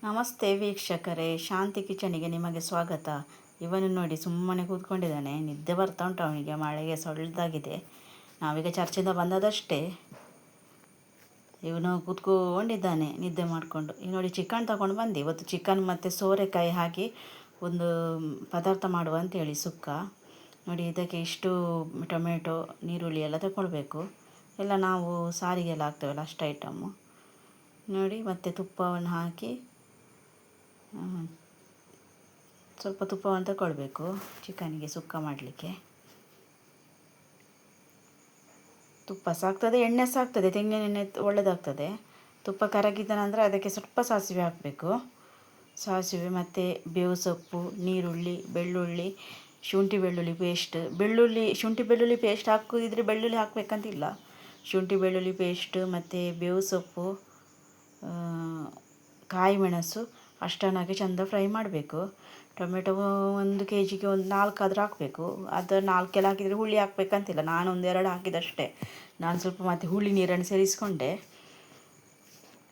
ನಮಸ್ತೆ ವೀಕ್ಷಕರೇ, ಶಾಂತಿ ಕಿಚನಿಗೆ ನಿಮಗೆ ಸ್ವಾಗತ. ಇವನು ನೋಡಿ ಸುಮ್ಮನೆ ಕೂತ್ಕೊಂಡಿದ್ದಾನೆ, ನಿದ್ದೆ ಬರ್ತಾ ಉಂಟು ಅವನಿಗೆ, ಮಳೆಗೆ ಸೊಳ್ದಾಗಿದೆ. ನಾವೀಗ ಚರ್ಚಿಂದ ಬಂದದಷ್ಟೇ. ಇವನು ಕೂತ್ಕೊಂಡಿದ್ದಾನೆ ನಿದ್ದೆ ಮಾಡಿಕೊಂಡು. ಈಗ ನೋಡಿ ಚಿಕನ್ ತಗೊಂಡು ಬಂದು, ಇವತ್ತು ಚಿಕನ್ ಮತ್ತು ಸೋರೆಕಾಯಿ ಹಾಕಿ ಒಂದು ಪದಾರ್ಥ ಮಾಡುವ ಅಂತೇಳಿ ಸುಕ್ಕ. ನೋಡಿ ಇದಕ್ಕೆ ಇಷ್ಟು ಟೊಮೆಟೊ, ನೀರುಳ್ಳಿ ಎಲ್ಲ ತಗೊಳ್ಬೇಕು. ಎಲ್ಲ ನಾವು ಸಾರಿಗೆಲ್ಲ ಹಾಕ್ತೇವಲ್ಲ ಅಷ್ಟು ಐಟಮ್ಮು ನೋಡಿ. ಮತ್ತು ತುಪ್ಪವನ್ನು ಹಾಕಿ ಸ್ವಲ್ಪ ತುಪ್ಪವನ್ನು ತಗೊಳ್ಬೇಕು ಚಿಕನಿಗೆ ಸುಕ್ಕ ಮಾಡಲಿಕ್ಕೆ. ತುಪ್ಪ ಸಾಕ್ತದೆ, ಎಣ್ಣೆ ಸಾಕ್ತದೆ, ತೆಂಗಿನೆಣ್ಣೆ ಒಳ್ಳೆಯದಾಗ್ತದೆ. ತುಪ್ಪ ಕರಗಿದ ನಂತರ ಅದಕ್ಕೆ ಸ್ವಲ್ಪ ಸಾಸಿವೆ ಹಾಕಬೇಕು. ಸಾಸಿವೆ ಮತ್ತು ಬೇವು ಸೊಪ್ಪು, ನೀರುಳ್ಳಿ, ಬೆಳ್ಳುಳ್ಳಿ, ಶುಂಠಿ ಬೆಳ್ಳುಳ್ಳಿ ಪೇಸ್ಟ್. ಶುಂಠಿ ಬೆಳ್ಳುಳ್ಳಿ ಪೇಸ್ಟ್ ಹಾಕೋದಿದ್ರೆ ಬೆಳ್ಳುಳ್ಳಿ ಹಾಕಬೇಕಂತಿಲ್ಲ. ಶುಂಠಿ ಬೆಳ್ಳುಳ್ಳಿ ಪೇಸ್ಟ್ ಮತ್ತು ಬೇವು ಸೊಪ್ಪು, ಕಾಯಿ ಮೆಣಸು ಅಷ್ಟನ್ನು ಹಾಕಿ ಚೆಂದ ಫ್ರೈ ಮಾಡಬೇಕು. ಟೊಮೆಟೊ 1 kgಗೆ ಒಂದು 4 ಆದರೂ ಹಾಕಬೇಕು. ಅದು 4 ಎಲ್ಲ ಹಾಕಿದರೆ ಹುಳಿ ಹಾಕಬೇಕಂತಿಲ್ಲ. ನಾನು 1-2 ಹಾಕಿದಷ್ಟೇ. ನಾನು ಸ್ವಲ್ಪ ಮತ್ತು ಹುಳಿ ನೀರನ್ನು ಸೇರಿಸ್ಕೊಂಡೆ.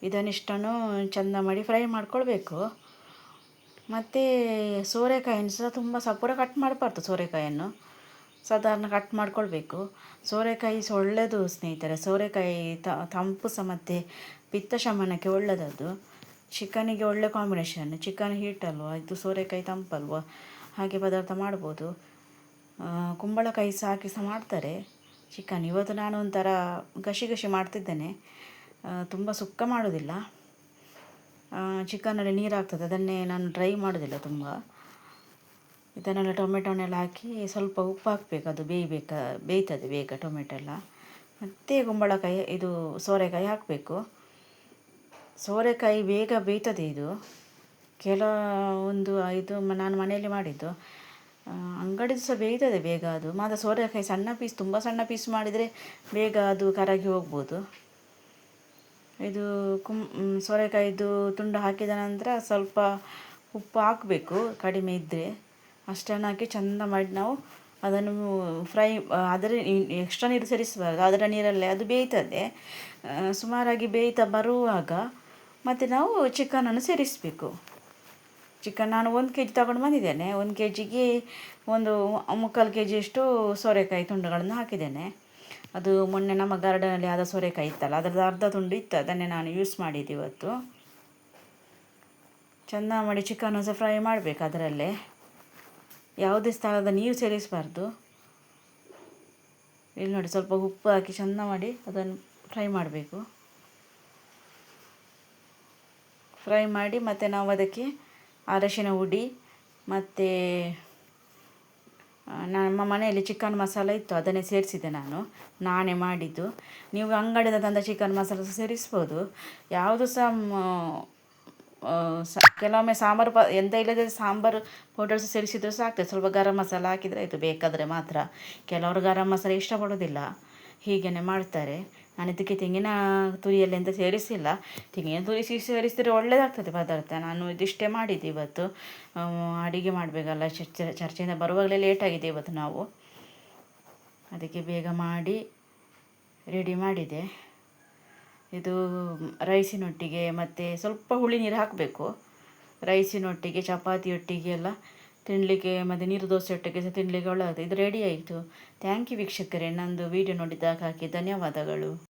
ಇದನ್ನಿಷ್ಟನ್ನು ಚೆಂದ ಮಾಡಿ ಫ್ರೈ ಮಾಡ್ಕೊಳ್ಬೇಕು. ಮತ್ತು ಸೋರೆಕಾಯಿಯನ್ನು ಸಹ ತುಂಬ ಸಪೂರ ಕಟ್ ಮಾಡಬಾರ್ದು. ಸೋರೆಕಾಯಿಯನ್ನು ಸಾಧಾರಣ ಕಟ್ ಮಾಡ್ಕೊಳ್ಬೇಕು. ಸೋರೆಕಾಯಿ ಸಹ ಒಳ್ಳೆಯದು ಸ್ನೇಹಿತರೆ. ಸೋರೆಕಾಯಿ ತಂಪು ಸಹ ಮತ್ತು ಪಿತ್ತ ಶಮನಕ್ಕೆ ಒಳ್ಳೆಯದದು. ಚಿಕನಿಗೆ ಒಳ್ಳೆ ಕಾಂಬಿನೇಷನ್. ಚಿಕನ್ ಹೀಟ್ ಅಲ್ವ, ಇದು ಸೋರೆಕಾಯಿ ತಂಪಲ್ವ, ಹಾಗೆ ಪದಾರ್ಥ ಮಾಡ್ಬೋದು. ಕುಂಬಳಕಾಯಿ ಸಹ ಹಾಕಿ ಸಹ ಮಾಡ್ತಾರೆ ಚಿಕನ್. ಇವತ್ತು ನಾನು ಒಂಥರ ಗಶಿ ಮಾಡ್ತಿದ್ದೇನೆ, ತುಂಬ ಸುಕ್ಕ ಮಾಡೋದಿಲ್ಲ. ಚಿಕನಲ್ಲಿ ನೀರು ಆಗ್ತದೆ, ಅದನ್ನೇ ನಾನು ಡ್ರೈ ಮಾಡೋದಿಲ್ಲ ತುಂಬ. ಇದನ್ನೆಲ್ಲ ಟೊಮೆಟೊನೆಲ್ಲ ಹಾಕಿ ಸ್ವಲ್ಪ ಉಪ್ಪು ಹಾಕಬೇಕು, ಅದು ಬೇಯ್ತದೆ ಬೇಗ ಟೊಮೆಟೊ ಎಲ್ಲ. ಮತ್ತು ಕುಂಬಳಕಾಯಿ ಇದು ಸೋರೆಕಾಯಿ ಹಾಕಬೇಕು. ಸೋರೆಕಾಯಿ ಬೇಗ ಬೇಯ್ತದೆ ಇದು. ಇದು ನಾನು ಮನೆಯಲ್ಲಿ ಮಾಡಿದ್ದು. ಅಂಗಡಿದು ಸಹ ಬೇಯ್ತದೆ ಬೇಗ ಅದು. ಮಾತ್ರ ಸೋರೆಕಾಯಿ ತುಂಬ ಸಣ್ಣ ಪೀಸ್ ಮಾಡಿದರೆ ಬೇಗ ಅದು ಕರಗಿ ಹೋಗ್ಬೋದು. ಇದು ಸೋರೆಕಾಯಿದು ತುಂಡು ಹಾಕಿದ ನಂತರ ಸ್ವಲ್ಪ ಉಪ್ಪು ಹಾಕಬೇಕು, ಕಡಿಮೆ ಇದ್ದರೆ. ಅಷ್ಟನ್ನು ಹಾಕಿ ಚೆಂದ ಮಾಡಿ ನಾವು ಅದನ್ನು ಫ್ರೈ. ಅದರ ಎಕ್ಸ್ಟ್ರಾ ನೀರು ಸೇರಿಸಬಾರ್ದು, ಅದರ ನೀರಲ್ಲೇ ಅದು ಬೇಯ್ತದೆ. ಸುಮಾರಾಗಿ ಬೇಯ್ತಾ ಬರುವಾಗ ಮತ್ತು ನಾವು ಚಿಕನನ್ನು ಸೇರಿಸಬೇಕು. ಚಿಕನ್ ನಾನು 1 kg ತಗೊಂಡು ಬಂದಿದ್ದೇನೆ. 1 kgಗೆ ಒಂದು 3/4 kgಯಷ್ಟು ಸೋರೆಕಾಯಿ ತುಂಡುಗಳನ್ನು ಹಾಕಿದ್ದೇನೆ. ಅದು ಮೊನ್ನೆ ನಮ್ಮ ಗಾರ್ಡನಲ್ಲಿ ಆದ ಸೋರೆಕಾಯಿ ಇತ್ತಲ್ಲ, ಅದರದ್ದು ಅರ್ಧ ತುಂಡು ಇತ್ತು, ಅದನ್ನೇ ನಾನು ಯೂಸ್ ಮಾಡಿದ್ದು ಇವತ್ತು. ಚೆಂದ ಮಾಡಿ ಚಿಕನ್ನು ಸಹ ಫ್ರೈ ಮಾಡಬೇಕು. ಅದರಲ್ಲೇ ಯಾವುದೇ ಸ್ಥಳದ ನೀರು ಸೇರಿಸಬಾರ್ದು. ಇಲ್ಲಿ ನೋಡಿ ಸ್ವಲ್ಪ ಉಪ್ಪು ಹಾಕಿ ಚೆಂದ ಮಾಡಿ ಅದನ್ನು ಫ್ರೈ ಮಾಡಬೇಕು. ಫ್ರೈ ಮಾಡಿ ಮತ್ತು ನಾವು ಅದಕ್ಕೆ ಅರಶಿನ ಹುಡಿ ಮತ್ತು ನಮ್ಮ ಮನೆಯಲ್ಲಿ ಚಿಕನ್ ಮಸಾಲ ಇತ್ತು, ಅದನ್ನೇ ಸೇರಿಸಿದೆ ನಾನೇ ಮಾಡಿದ್ದು. ನೀವು ಅಂಗಡಿಯಿಂದ ತಂದ ಚಿಕನ್ ಮಸಾಲ ಸಹ ಸೇರಿಸ್ಬೋದು. ಯಾವುದು ಸಹ ಕೆಲವೊಮ್ಮೆ ಸಾಂಬಾರು ಎಂತ ಇಲ್ಲದೆ ಸಾಂಬಾರು ಪೌಡರ್ ಸಹ ಸೇರಿಸಿದರೂ ಸಾಕ್ತದೆ. ಸ್ವಲ್ಪ ಗರಂ ಮಸಾಲ ಹಾಕಿದರೆ ಆಯಿತು ಬೇಕಾದರೆ ಮಾತ್ರ. ಕೆಲವರು ಗರಂ ಮಸಾಲ ಇಷ್ಟಪಡೋದಿಲ್ಲ, ಹೀಗೇ ಮಾಡ್ತಾರೆ. ನಾನು ಇದಕ್ಕೆ ತೆಂಗಿನ ತುರಿಯಲ್ಲಿ ಎಂತ ಸೇರಿಸಿಲ್ಲ. ತೆಂಗಿನ ತುರಿ ಸೇರಿಸಿದರೆ ಒಳ್ಳೆಯದಾಗ್ತದೆ ಪದಾರ್ಥ. ನಾನು ಇದಿಷ್ಟೇ ಮಾಡಿದ್ದೆ ಇವತ್ತು. ಅಡುಗೆ ಮಾಡಬೇಕಲ್ಲ, ಚರ್ಚೆಯಿಂದ ಬರುವಾಗಲೇ ಲೇಟಾಗಿದೆ ಇವತ್ತು ನಾವು. ಅದಕ್ಕೆ ಬೇಗ ಮಾಡಿ ರೆಡಿ ಮಾಡಿದೆ. ಇದು ರೈಸಿನೊಟ್ಟಿಗೆ ಮತ್ತು ಸ್ವಲ್ಪ ಹುಳಿ ನೀರು ಹಾಕಬೇಕು. ರೈಸಿನೊಟ್ಟಿಗೆ, ಚಪಾತಿಯೊಟ್ಟಿಗೆ ಎಲ್ಲ ತಿನ್ನಲಿಕ್ಕೆ, ಮತ್ತು ನೀರು ದೋಸೆ ಒಟ್ಟಿಗೆ ಸಹ ತಿನ್ನಲಿಕ್ಕೆ ಒಳ್ಳೆಯದು. ಇದು ರೆಡಿ ಆಯಿತು. ಥ್ಯಾಂಕ್ ಯು ವೀಕ್ಷಕರೇ. ನಂದು ವೀಡಿಯೋ ನೋಡಿದ್ದಕ್ಕಾಗಿ ಧನ್ಯವಾದಗಳು.